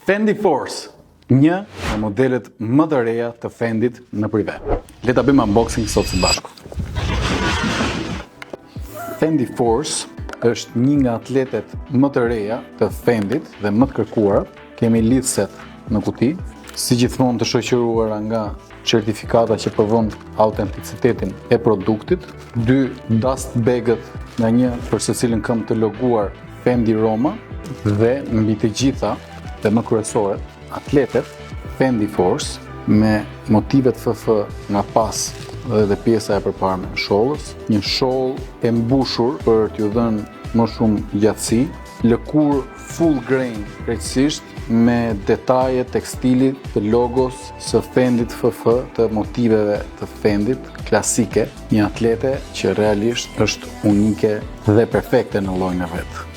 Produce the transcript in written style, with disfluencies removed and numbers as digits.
Fendi Force, një nga modelet më të reja të Fendit në prive. Le ta bëjmë unboxing sot së bashku. Fendi Force është një nga atletet më të reja të Fendit dhe më të kërkuara. Kemi lidhset në kuti, si gjithmonë të shoqëruara nga certifikata që provon autenticitetin e produktit, 2 dust bagët nga një për secilin këmbë të loguar Fendi Roma dhe mbi të gjitha dhe më kryesore atletet Fendi Force me motivet FF nga pas dhe pjesa e përparme e shollës, një sholl e mbushur për t'ju dhënë më shumë gjatësi, lëkurë full grain krejtësisht me detaje tekstili të logos së Fendit FF, të motiveve të Fendit klasike, një atlete që realisht është unike dhe perfekte në llojin e vet.